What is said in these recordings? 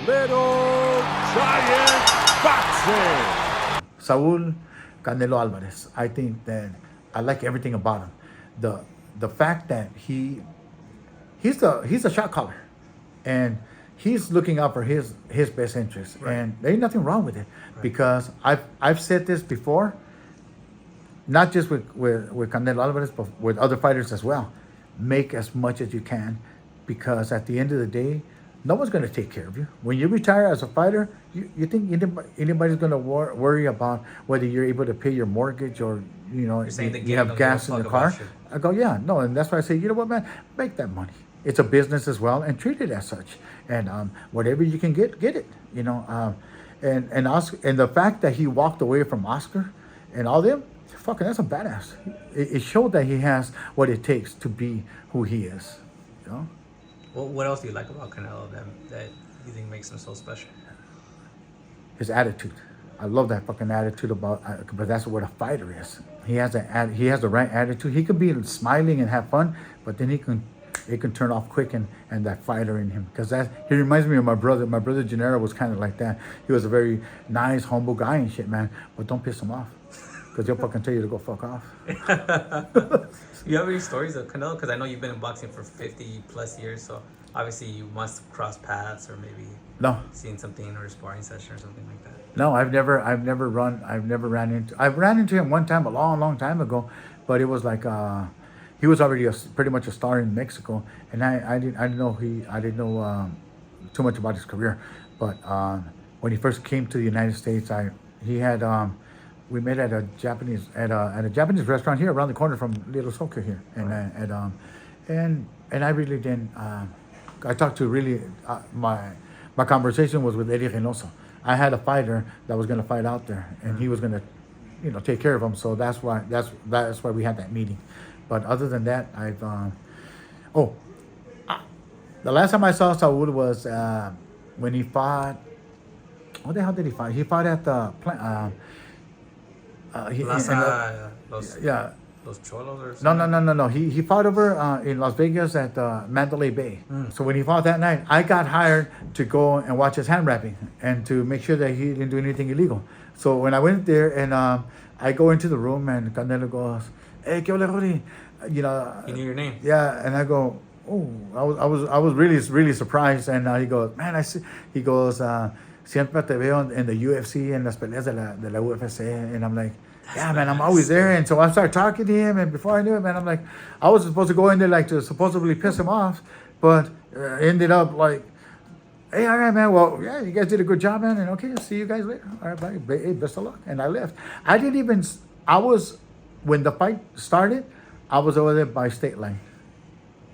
Little Giant Boxing. Saul Canelo Alvarez. I think that I like everything about him. The fact that he's a shot caller, and he's looking out for his best interest, Right. and there ain't nothing wrong with it, Right. because I've said this before, not just with Canelo Alvarez, but with other fighters as well. Make as much as you can, because at the end of the day, no one's going to take care of you. When you retire as a fighter, you think anybody's going to worry about whether you're able to pay your mortgage, or You're saying the you game have don't gas give a in the fuck car. about you. I go, yeah, no, and that's why I say, you know what, man, make that money. It's a business as well, and treat it as such. And whatever you can get it. And Oscar, and the fact that he walked away from Oscar and all them, fucking, that's a badass. It showed that he has what it takes to be who he is. Well, what else do you like about Canelo that you think makes him so special? His attitude. I love that fucking attitude about, but that's what a fighter is. He has the right attitude. He could be smiling and have fun, but then it can turn off quick, and that fighter in him, because he reminds me of my brother. My brother Gennaro was kind of like that. He was a very nice, humble guy and shit, man. But don't piss him off, because he'll fucking tell you to go fuck off. You have any stories of Canelo? Because I know you've been in boxing for 50 plus years, so obviously you must have crossed paths, or maybe No, seen something or a sparring session or something like that. no, I ran into him one time a long time ago, but it was like he was already pretty much a star in Mexico, and I didn't know too much about his career, but when he first came to the United States, we met at a Japanese restaurant here around the corner from Little Soka here, and I really didn't. I talked to really my conversation was with Eddie Reynoso. I had a fighter that was going to fight out there, and he was going to, take care of him. So that's why we had that meeting. But other than that, the last time I saw Saul was when he fought. What the hell did he fight? He fought at the plant. Los Cholos or something? No. He fought over in Las Vegas at Mandalay Bay. So when he fought that night, I got hired to go and watch his hand wrapping and to make sure that he didn't do anything illegal. So when I went there and I go into the room, and Canelo goes, "Hey, ¿qué ole, Rudy?" He knew your name. Yeah, and I go, "Oh," I was really surprised. And he goes, "Man, I see." He goes, "Siempre te veo in the UFC and las peleas de la UFC," and I'm like, yeah, man, I'm always there. And so I started talking to him, and before I knew it, man, I'm like, I was supposed to go in there like to supposedly piss him off, but ended up like, hey, all right, man, well, yeah, you guys did a good job, man, and okay, see you guys later. All right, bye. Hey, best of luck. And I left. When the fight started, I was over there by State Line.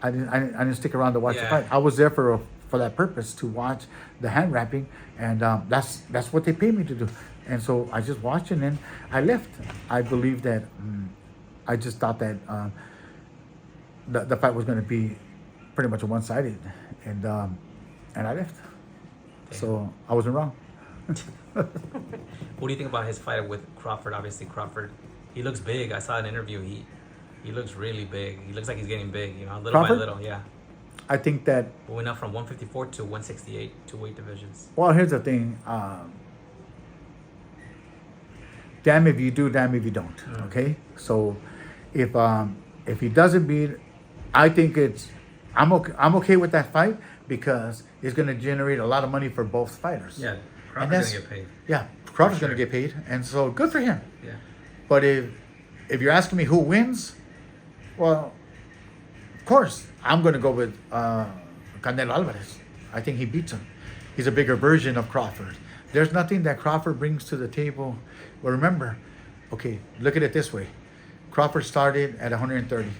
I didn't stick around to watch the fight. I was there for that purpose, to watch the hand wrapping, and that's what they paid me to do. And so I just watched, and then I left. I believe that I just thought that the fight was going to be pretty much one-sided, and I left. Damn. So I wasn't wrong. What do you think about his fight with Crawford? Obviously, Crawford, he looks big. I saw an interview. He looks really big. He looks like he's getting big, little Crawford? by little, yeah. I think that... We went up from 154 to 168, two weight divisions. Well, here's the thing. Damn if you do, damn if you don't. Okay, so if he doesn't beat, I think I'm okay with that fight, because it's going to generate a lot of money for both fighters. Yeah, Crawford's going to get paid. Yeah, Crawford's going to get paid, and so good for him. Yeah. But if you're asking me who wins, well, of course I'm going to go with Canelo Alvarez. I think he beats him. He's a bigger version of Crawford. There's nothing that Crawford brings to the table. Well, remember, okay, look at it this way. Crawford started at 130.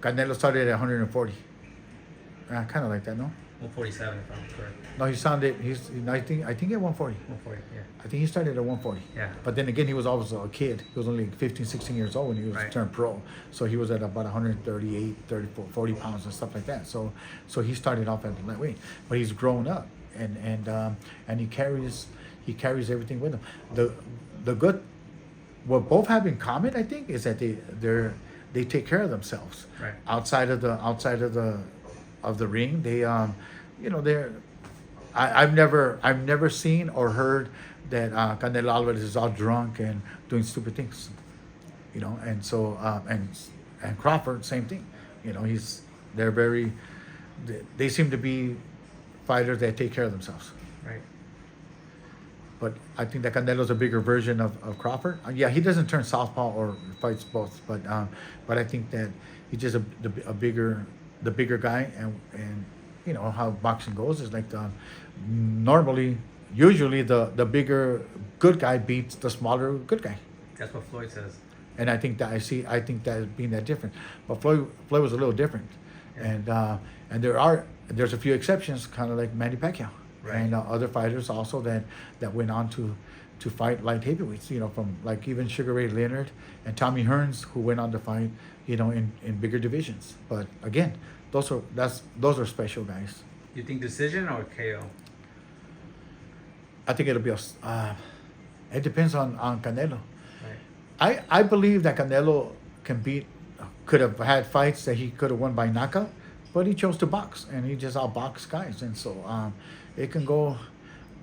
Canelo started at 140. Kind of like that, no? 147, if I'm correct. No, I think at 140. 140, yeah. I think he started at 140. Yeah. But then again, he was always a kid. He was only 15, 16 years old when he was turned pro. So he was at about 138, 34, 40 pounds and stuff like that. So he started off at the light weight. But he's grown up, and he carries everything with him. The good, what both have in common, I think, is that they take care of themselves. Right. Outside of the ring. They they're I've never seen or heard that Canelo Alvarez is all drunk and doing stupid things, you know. And so and Crawford, same thing, you know. They're very, they seem to be fighters that take care of themselves. Right. But I think that Canelo's a bigger version of Crawford. Yeah, he doesn't turn southpaw or fights both, but I think that he's just a bigger guy, and you know how boxing goes is like usually the bigger good guy beats the smaller good guy. That's what Floyd says. And I think that as being that different. But Floyd was a little different, Yeah. And there's a few exceptions, kind of like Manny Pacquiao, Right. and other fighters also that went on to fight light heavyweights. You know, from like even Sugar Ray Leonard and Tommy Hearns, who went on to fight, you know, in bigger divisions. But again, those are special guys. You think decision or KO? I think it'll be it depends on Canelo. Right. I believe that Canelo could have had fights that he could have won by knockout, but he chose to box, and he just outboxed guys, and so it can go.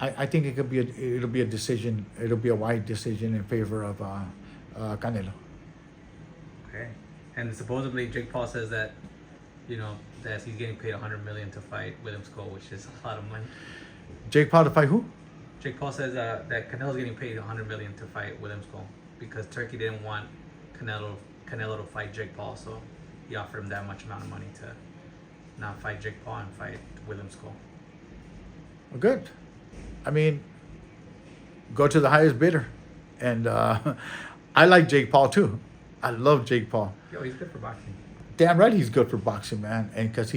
I think it'll be a decision. It'll be a wide decision in favor of Canelo. Okay. And supposedly Jake Paul says that, you know, that he's getting paid $100 million to fight William Skull, which is a lot of money. Jake Paul to fight who? Jake Paul says that Canelo's getting paid $100 million to fight William Skull because Turkey didn't want Canelo to fight Jake Paul, so he offered him that much amount of money to not fight Jake Paul and fight William Skull. Well, good. I mean, go to the highest bidder, and I like Jake Paul too. I love Jake Paul. Yo, he's good for boxing. Damn right he's good for boxing, man. And because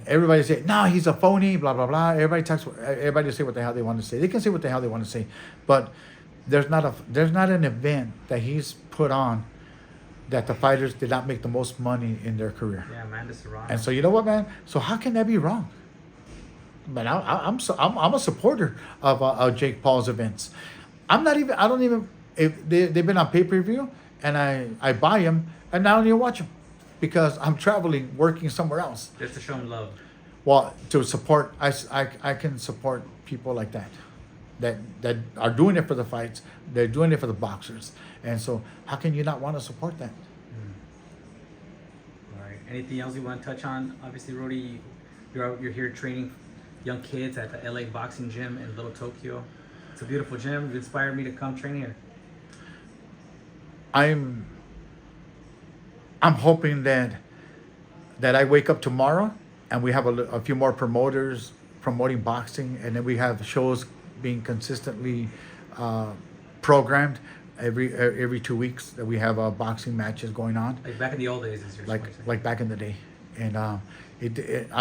everybody say, no, he's a phony, blah blah blah. Everybody say what the hell they want to say. They can say what the hell they want to say, but there's not an event that he's put on that the fighters did not make the most money in their career. Yeah, Amanda Serrano. And so you know what, man? So how can that be wrong? Man, I'm a supporter of Jake Paul's events. I don't even if they've been on pay-per-view, and I buy them, and I don't even watch them because I'm traveling, working somewhere else. Just to show him love. Well, to support, I can support people like that are doing it for the fights. They're doing it for the boxers, and so how can you not want to support that? All right. Anything else you want to touch on? Obviously, Rudy, you're here training young kids at the LA Boxing Gym in Little Tokyo. It's a beautiful gym. It inspired me to come train here. I'm hoping that I wake up tomorrow and we have a few more promoters promoting boxing, and then we have shows being consistently programmed every 2 weeks, that we have boxing matches going on. Like back in the old days, is your like back in the day, and I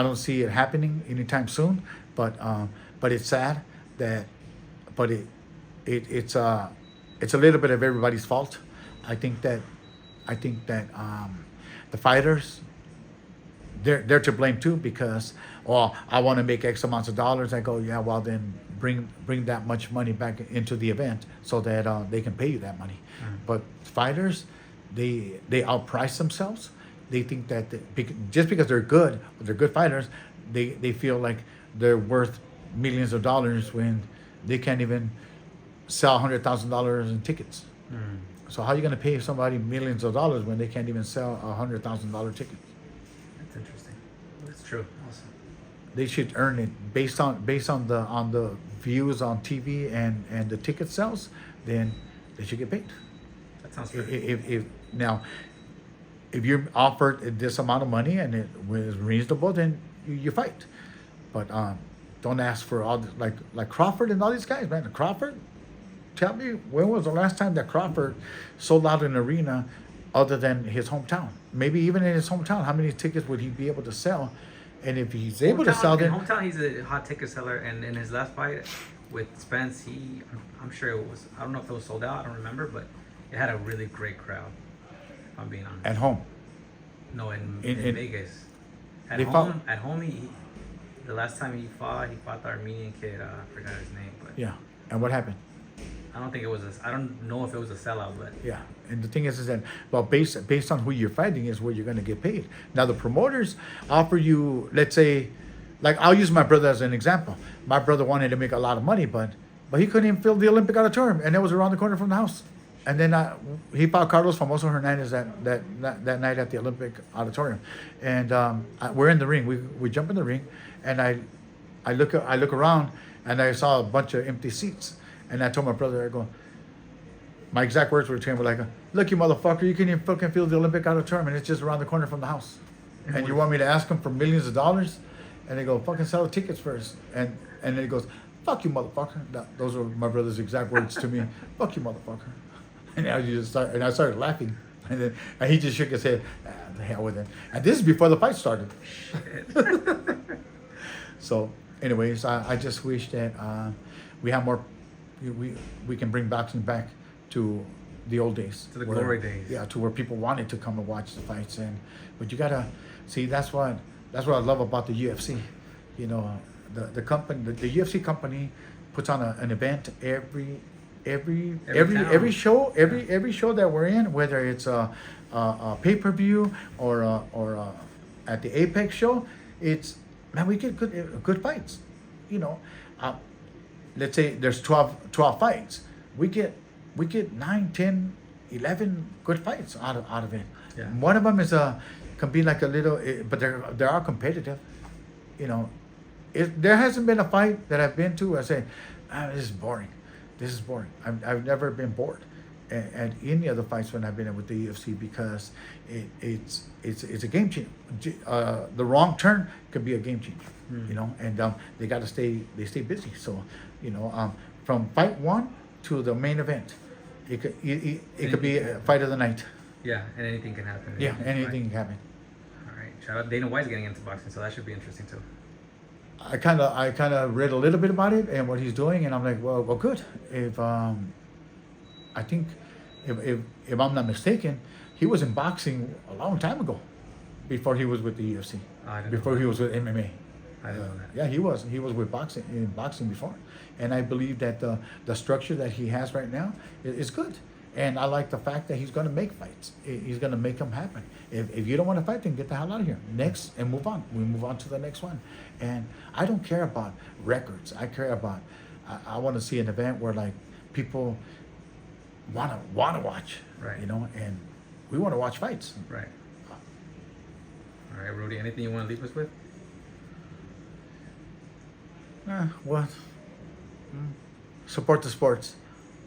don't see it happening anytime soon. But it's sad that, but it's a little bit of everybody's fault. I think that the fighters, they're to blame too, because I want to make X amounts of dollars. I go, yeah, well then bring that much money back into the event so that they can pay you that money. But fighters, they outprice themselves. They think that just because they're good fighters, they feel like they're worth millions of dollars when they can't even sell $100,000 in tickets. So how are you going to pay somebody millions of dollars when they can't even sell $100,000 ticket? That's interesting. That's true. Awesome. They should earn it based on the views on TV and the ticket sales. Then they should get paid. That sounds fair. If you're offered this amount of money and it was reasonable, then you fight. But don't ask for all like Crawford and all these guys, man. Crawford, tell me, when was the last time that Crawford sold out an arena other than his hometown? Maybe even in his hometown, how many tickets would he be able to sell? And if he's able to sell them... In hometown, he's a hot ticket seller. And in his last fight with Spence, I'm sure it was... I don't know if it was sold out. I don't remember. But it had a really great crowd, if I'm being honest. At home? No, in Vegas. At home, the last time he fought the Armenian kid. I forgot his name. But yeah. And what happened? I don't know if it was a sellout, but yeah. And the thing is that, well, based on who you're fighting is where you're going to get paid. Now the promoters offer you, let's say like I'll use my brother as an example. My brother wanted to make a lot of money, but he couldn't even fill the Olympic auditorium, and it was around the corner from the house. And then he fought Carlos Famoso Hernandez that night at the Olympic auditorium, and we're in the ring. We jump in the ring, and I look around, and I saw a bunch of empty seats, and I told my brother, I go, my exact words were to him were like, "Look, you motherfucker, you can't even fucking fill the Olympic auditorium, and it's just around the corner from the house, and you want me to ask him for millions of dollars?" And they go, "Fucking sell the tickets first." And then he goes, "Fuck you, motherfucker." Those were my brother's exact words to me. "Fuck you, motherfucker." And I started laughing, and he just shook his head. The hell with it. And this is before the fight started. So, anyways, I just wish that we have more. We can bring boxing back to the old days, to the glory days. Yeah, to where people wanted to come and watch the fights. But you gotta see, that's what I love about the UFC. You know, the company, the UFC company, puts on an event every show, every show that we're in, whether it's a pay-per-view or at the Apex show, it's, man, we get good fights. You know, let's say there's 12 fights, we get 9, 10, 11 good fights out of it. Yeah. One of them can be like a little, but they are competitive. You know, there hasn't been a fight that I've been to where I say, this is boring. This is boring. I've never been bored at any of the fights when I've been in with the UFC, because it's a game changer. The wrong turn could be a game changer. You know, and they stay busy. So, you know, from fight 1 to the main event, it could be a fight of the night. Yeah, and anything can happen. Yeah, anything can happen. All right, shout out Dana White's getting into boxing, so that should be interesting too. I kind of read a little bit about it and what he's doing, and I'm like, well, good. If I think if I'm not mistaken, he was in boxing a long time ago, before he was with the UFC, before he was with MMA. I didn't know that. Yeah, he was with boxing before, and I believe that the structure that he has right now is good. And I like the fact that he's going to make fights. He's going to make them happen. If you don't want to fight, then get the hell out of here. Next, and move on. We move on to the next one. And I don't care about records. I care about, I want to see an event where, like, people want to watch. Right. You know, and we want to watch fights. Right. All right, Rudy, anything you want to leave us with? What? Support the sports,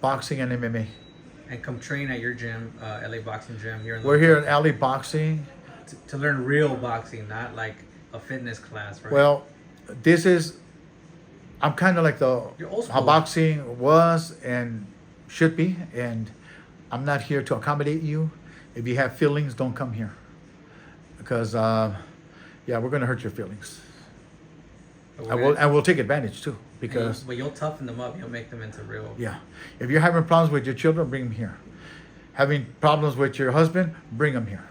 boxing and MMA. And come train at your gym, LA Boxing Gym here in We're here at Alley Boxing. to learn real boxing, not like a fitness class, right? Well, I'm kind of like You're old how school. boxing was and should be, and I'm not here to accommodate you. If you have feelings, don't come here, because we're gonna hurt your feelings. I will take advantage too, because but you'll toughen them up. You'll make them into real. yeah, if you're having problems with your children, bring them here. Having problems with your husband, bring them here.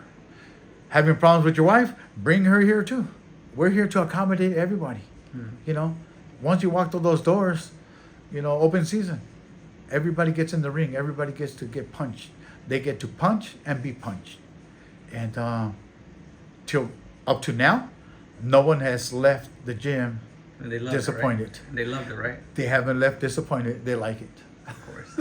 Having problems with your wife, bring her here too. We're here to accommodate everybody. You know, once you walk through those doors, you know, open season, everybody gets in the ring. Everybody gets to get punched. They get to punch and be punched. And till up to now, no one has left the gym And they love disappointed. It, right? And they loved it, right? They haven't left disappointed. They like it. Of course.